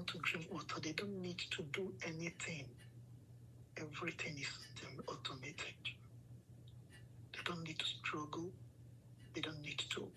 want to drink water, they don't need to do anything. Everything is automated. They don't need to struggle. They don't need to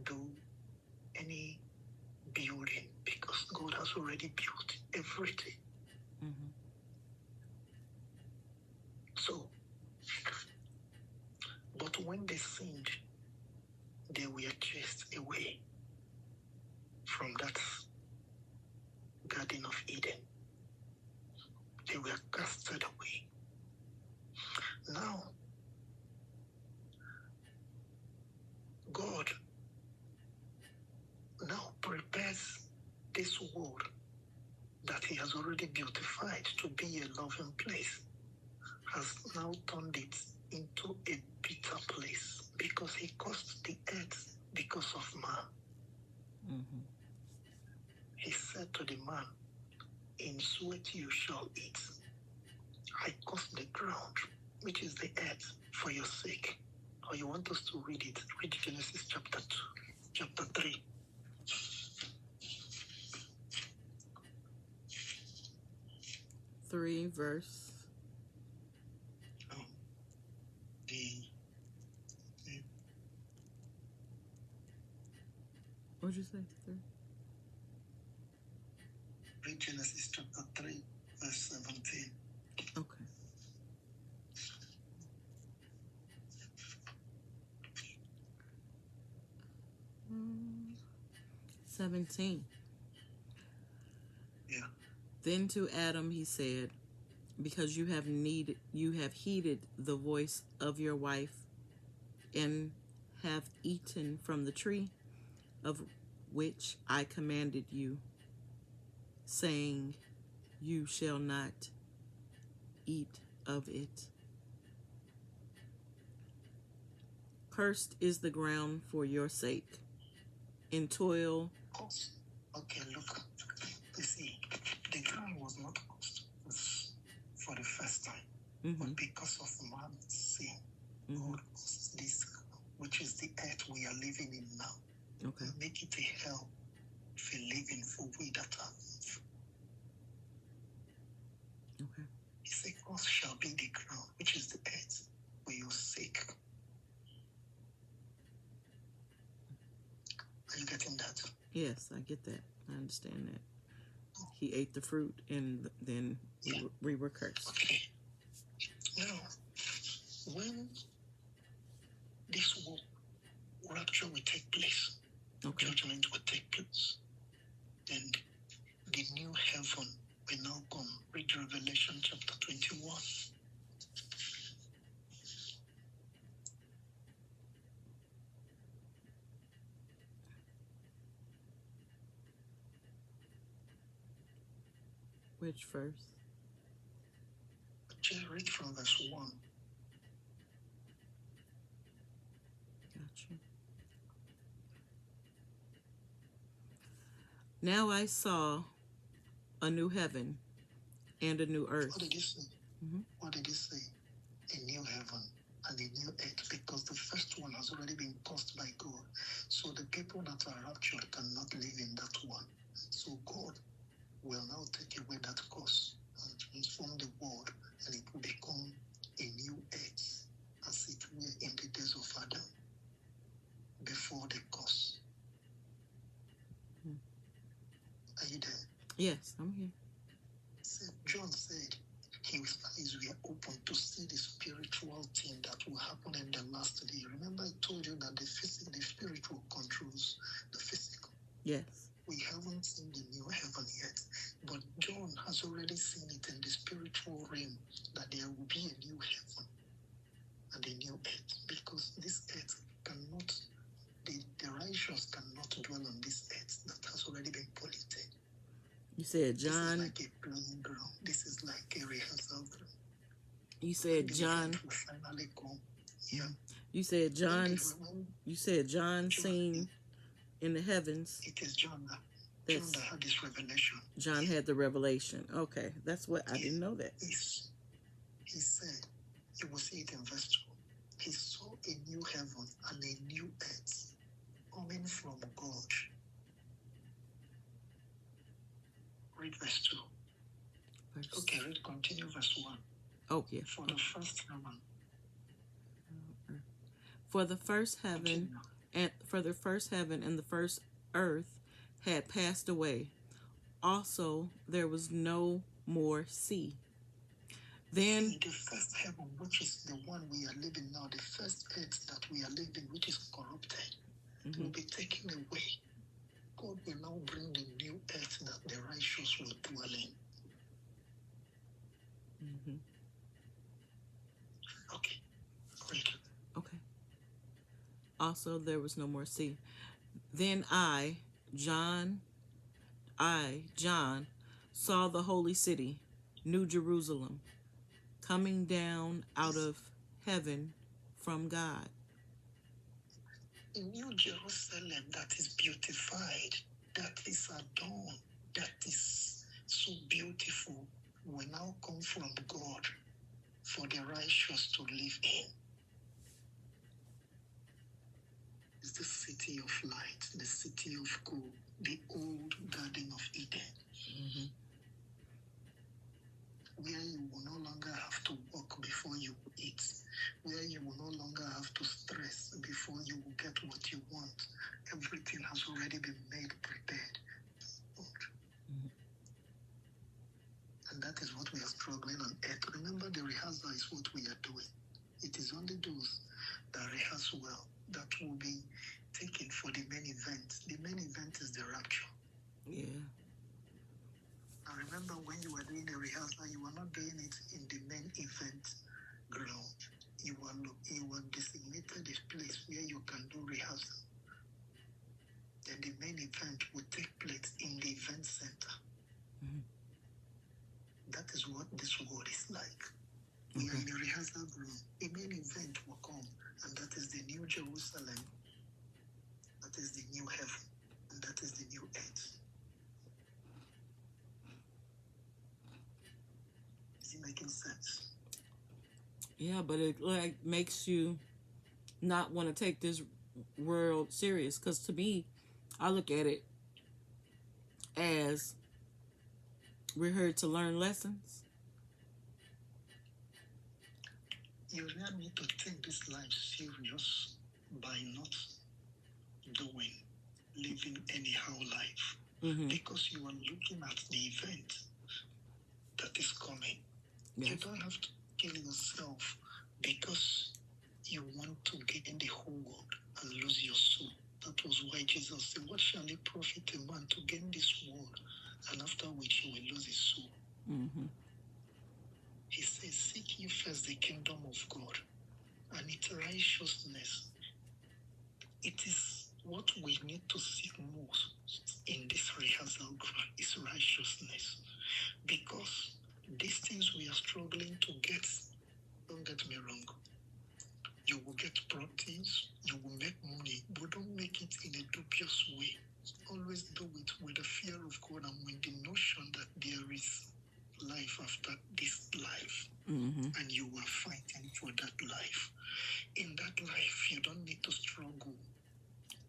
do any building because God has already built everything. Mm-hmm. So, but when they sinned, they were chased away from that Garden of Eden. They were casted away. Now, God now prepares this world that He has already beautified to be a loving place, has now turned it into a bitter place because He caused the earth because of man. Mm-hmm. He said to the man, in sweat you shall eat. I caused the ground, which is the earth, for your sake. Or you want us to read it? Read Genesis chapter 2, chapter 3. 3 verse. What'd you say? 3? Read Genesis chapter 3, verse 17. Okay. Mm, 17. Yeah. Then to Adam he said, because you have heeded the voice of your wife, and have eaten from the tree of which I commanded you, saying, you shall not eat of it. Cursed is the ground for your sake. In toil. Okay, look. You see, the ground was not cursed for the first time. Mm-hmm. But because of man's sin, Mm-hmm. God caused this, which is the earth we are living in now. Okay. Make it a hell for living for we that are. Okay. He said, cursed shall be the ground, which is the earth, for your sake. Are you getting that? Yes, I get that. I understand that. He ate the fruit, and then we were cursed. Okay. Now, when this rapture will take place, okay, judgment will take place, then the new heaven will now come. Read Revelation chapter 21. Which verse? Just read from verse 1. Gotcha. Now I saw a new heaven and a new earth. What did he say? Mm-hmm. What did he say? A new heaven and a new earth, because the first one has already been caused by God. So the people that are raptured cannot live in that one. So God will now take away that curse and transform the world, and it will become a new earth, as it were in the days of Adam, before the curse. Are you there? Yes, I'm here. John said his eyes were open to see the spiritual thing that will happen in the last day. Remember I told you that the spiritual controls the physical. Yes. We haven't seen the new heaven yet, but John has already seen it in the spiritual realm, that there will be a new heaven and a new earth, because this earth cannot, the righteous cannot dwell on this earth that has already been polluted. You said John. This is like a playing ground. This is like a rehearsal ground. You said John. Finally come. Yeah. You said John. You said John seen in the heavens. It is John that had this revelation. John had the revelation. Okay, that's what I didn't know that. He said, you will see it in verse 2. He saw a new heaven and a new earth coming from God. read verse 2. Okay, read, continue verse 1. Oh, yeah. For the first heaven. For the first heaven and the first earth had passed away. Also, there was no more sea. Then the first heaven, which is the one we are living now, the first earth that we are living, which is corrupted, will be taken away. God will now bring the new earth that the righteous will dwell in. Okay, great. Okay. Also, there was no more sea. Then I, John, saw the holy city, New Jerusalem, coming down out of heaven from God. A New Jerusalem that is beautified, that is adorned, that is so beautiful, will now come from God for the righteous to live in. It's the city of light, the city of gold, the old Garden of Eden. Where you will no longer have to walk before you eat, where you will no longer have to stress before you will get what you want. Everything has already been made prepared. And that is what we are struggling on earth. Remember, the rehearsal is what we are doing. It is only those that rehearse well that will be taken for the main event. The main event is the rapture. Yeah. Now remember, when you were doing the rehearsal, you were not doing it in the main event ground. You were designated a place where you can do rehearsal. Then the main event will take place in the event center. That is what this world is like. We are in a rehearsal ground. The main event will come, and that is the New Jerusalem. That is the new heaven, and that is the new earth. Is it making sense? Yeah, but it makes you not want to take this world serious. Because to me, I look at it as we're here to learn lessons. You really need to take this life serious by not living anyhow life. Because you are looking at the event that is coming. Yes. You don't have to kill yourself because you want to gain the whole world and lose your soul. That was why Jesus said, what shall it profit a man to gain this world, and after which he will lose his soul? He says, seek ye first the kingdom of God and its righteousness. It is what we need to seek most in this rehearsal ground is righteousness. Because these things we are struggling to get, don't get me wrong, you will get properties, you will make money, but don't make it in a dubious way. Always do it with the fear of God and with the notion that there is life after this life. And you are fighting for that life. In that life, you don't need to struggle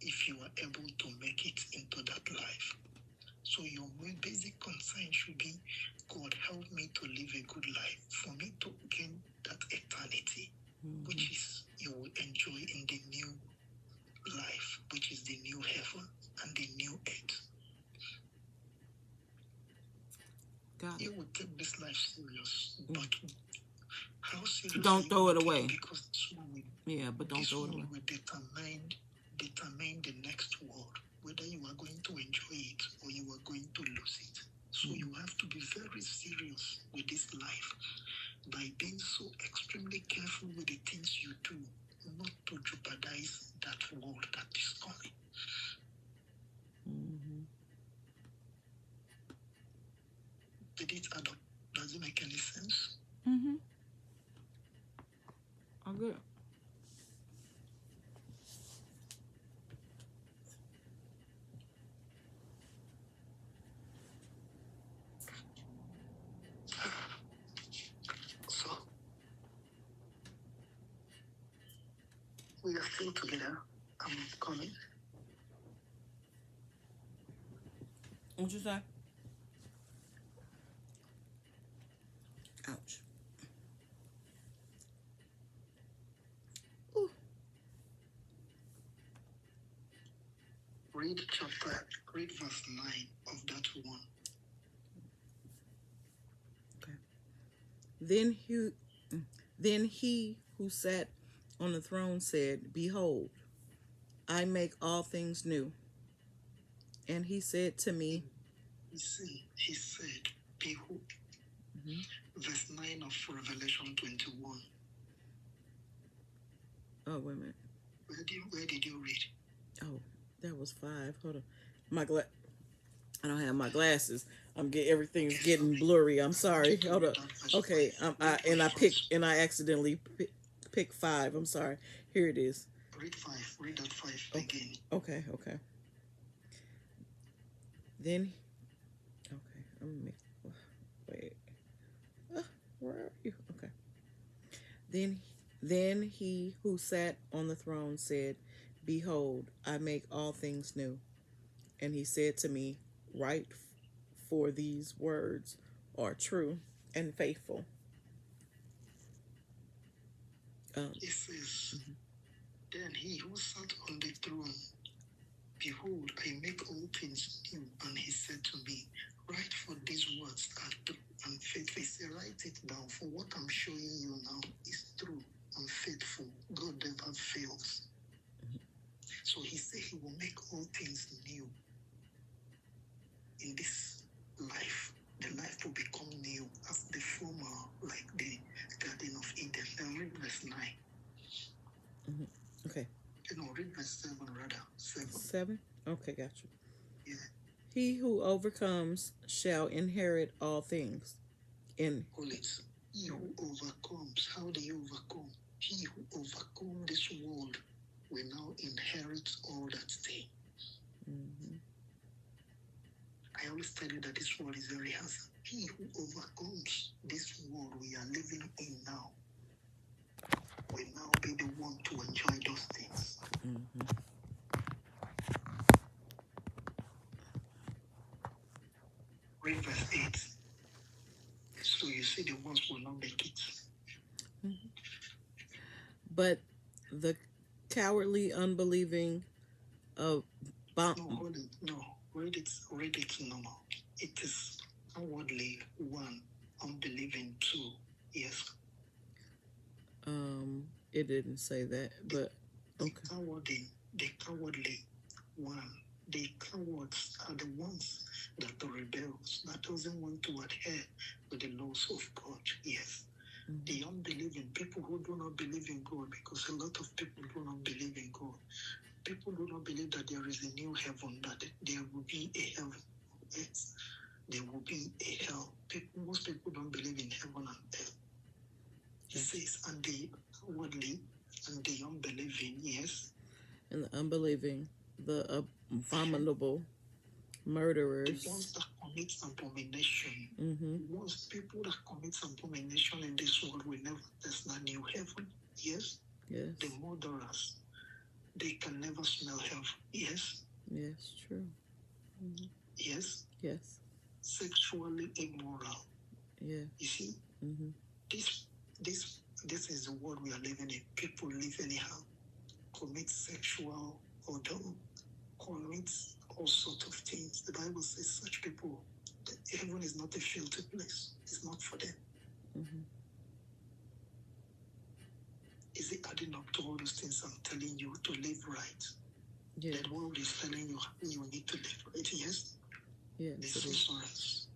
if you are able to make it into that life. So your main basic concern should be, God, help me to live a good life, for me to gain that eternity, which is you will enjoy in the new life, which is the new heaven and the new earth. You will take this life serious, but how serious? Don't throw it away. Because this one will determine the next world, whether you are going to enjoy it or you are going to lose it. So you have to be very serious with this life by being so extremely careful with the things you do, not to jeopardize that world that is coming. Did it add up? Does it make any sense? I'm good. So, we are still together. I'm coming. What you say? read verse 9 of that one. Okay. Then he who sat on the throne said, "Behold, I make all things new." And he said to me, He said, behold, verse 9 of Revelation 21. oh, wait a minute. Where did you read? Oh, that was 5. Hold on. I don't have my glasses. Everything's getting blurry. I'm sorry. Hold up. Okay. I accidentally picked 5. I'm sorry. Here it is. Read 5. Read that 5 again. Okay. Then, wait. Where are you? Okay. Then he who sat on the throne said, "Behold, I make all things new." And he said to me, "Write, for these words are true and faithful." It says, then he who sat on the throne, behold, I make all things new. And he said to me, write, for these words are true and faithful. He said, write it down, for what I'm showing you now is true and faithful. God never fails. So he said he will make all things new in this life. The life will become new as the former, like the Garden of Eden. Now read verse 9. Okay. No, read verse 7 rather. 7. 7? Okay, got you. Yeah. He who overcomes shall inherit all things. He who overcomes, how do you overcome? He who overcomes this world will now inherit all that thing. I always tell you that this world is very hard. He who overcomes this world we are living in now will now be the one to enjoy those things. Read verse 8. So you see the ones will not make it. But the cowardly, unbelieving No, read it normal. It is cowardly 1, unbelieving 2. Yes. It didn't say that, but okay. The cowardly 1. The cowards are the ones that rebels, that doesn't want to adhere to the laws of God. Yes. The unbelieving, people who do not believe in God, because a lot of people do not believe in God. People do not believe that there is a new heaven, that there will be a heaven. Yes. There will be a hell. Most people don't believe in heaven and hell. He says, and the cowardly and the unbelieving, yes. And the unbelieving, the abominable, murderers. The ones that commit abomination. Most people that commit abomination in this world will never taste that new heaven. Yes. Yes. The murderers, they can never smell heaven. Yes. Yes, true. Yes. Yes. Sexually immoral. Yeah. You see, this is the world we are living in. People live anyhow, commit sexual or don't commit all sorts of things. The Bible says such people, heaven is not a filthy place. It's not for them. Is it adding up to all those things I'm telling you to live right? Yeah. The world is telling you you need to live right. Yes. Yeah. The sorcerers.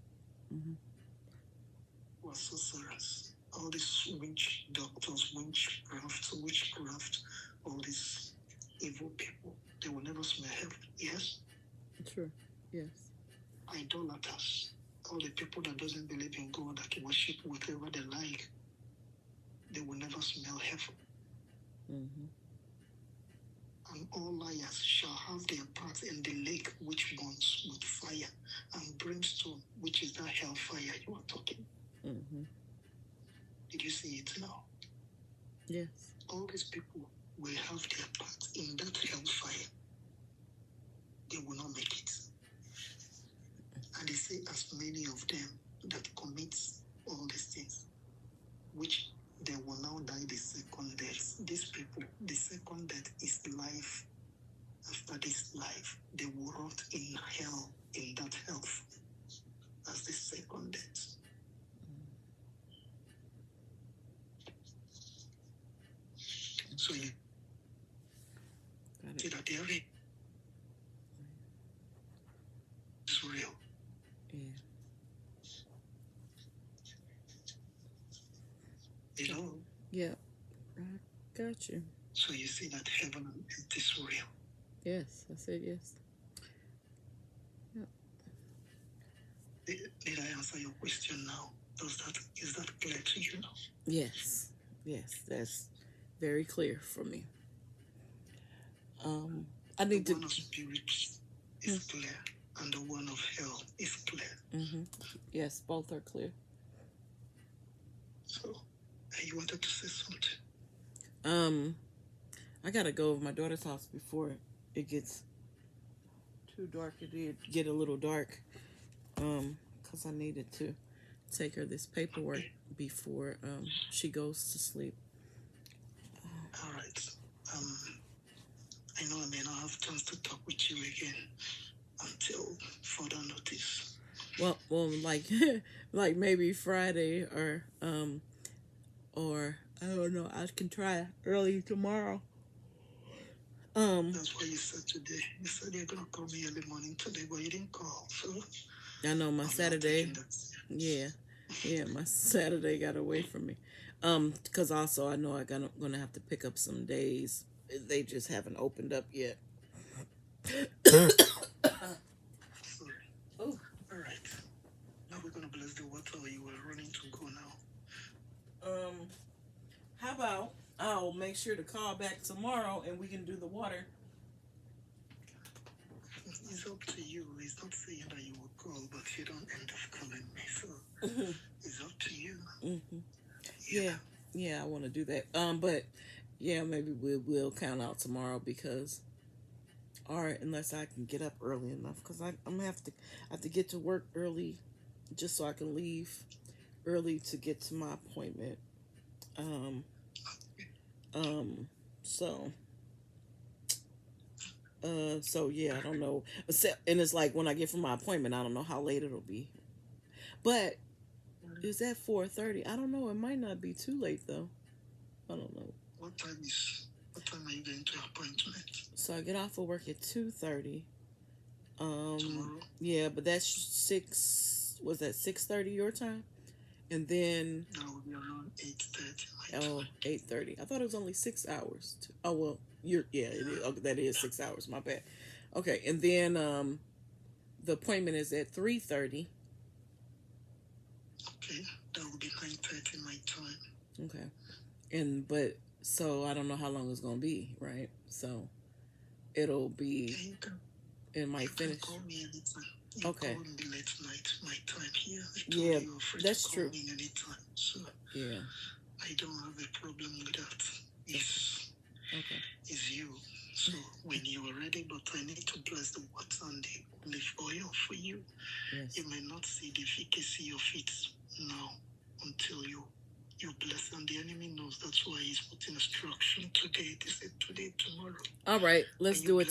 What sorcerers? All these witch doctors, witchcraft, all these evil people, they will never smell heaven. Yes? True. Yes. Idolaters, all the people that doesn't believe in God, that worship whatever they like, they will never smell heaven. And all liars shall have their part in the lake which burns with fire and brimstone, which is that hellfire you are talking. Did you see it now? Yes. All these people will have their part in that hellfire. They will not make it. And they say, as many of them that commit all these things, which they will now die the second death. These people, the second death is life after this life, they will rot in hell, in that health. That's the second death. So you Got see it. that there is real. Yeah. You know? Yeah. I got you. So you see that heaven and earth is real. Yes, I said yes. Did I answer your question now? Is that clear to you now? Yes. Yes, that's very clear for me. I need The to. one of spirits is clear, and the one of hell is clear. Yes, both are clear. So, you wanted to say something? I gotta go over my daughter's house before it gets too dark. It did get a little dark. Cause I needed to take her this paperwork before she goes to sleep. All right. I know I may not have chance to talk with you again until further notice. Well, like like maybe Friday or I don't know. I can try early tomorrow. That's why you said today. You said you're gonna call me early morning today, but you didn't call. So I know my I'm Saturday. not taking that. Yeah, my Saturday got away from me. Because also I know gonna have to pick up some days. They just haven't opened up yet. Sorry. Oh, All right. Now we're gonna bless the water. You were running to go now. how about I'll make sure to call back tomorrow and we can do the water. It's up to you. It's not saying that you will call, but you don't end up calling me. So it's up to you. Yeah, I want to do that. But yeah, maybe we'll count out tomorrow because, or unless I can get up early enough, because I'm gonna have to get to work early, just so I can leave early to get to my appointment. So yeah, I don't know. And it's like when I get from my appointment, I don't know how late it'll be. But is that 4:30? I don't know. It might not be too late though. I don't know. What time are you going to your appointment? So I get off of work at 2:30. Tomorrow? Yeah, but that's 6. Was that 6:30 your time? And then That will be around 8:30. 8:30. I thought it was only 6 hours. Oh well, it is. Okay, that is 6 hours. My bad. Okay, and then the appointment is at 3:30. Okay, that will be 9:30 my time. Okay, so I don't know how long it's gonna be, right? So it'll be. It might finish. You can call me anytime. Okay. Call me late night my time here. Yeah, that's true. Me anytime, so yeah, I don't have a problem with that. It's you. So when you are ready, but I need to bless the water and the olive oil for you. Yes. You may not see the efficacy of it now until you bless, and the enemy knows. That's why he's putting instruction today. They said today, tomorrow. All right, let's do it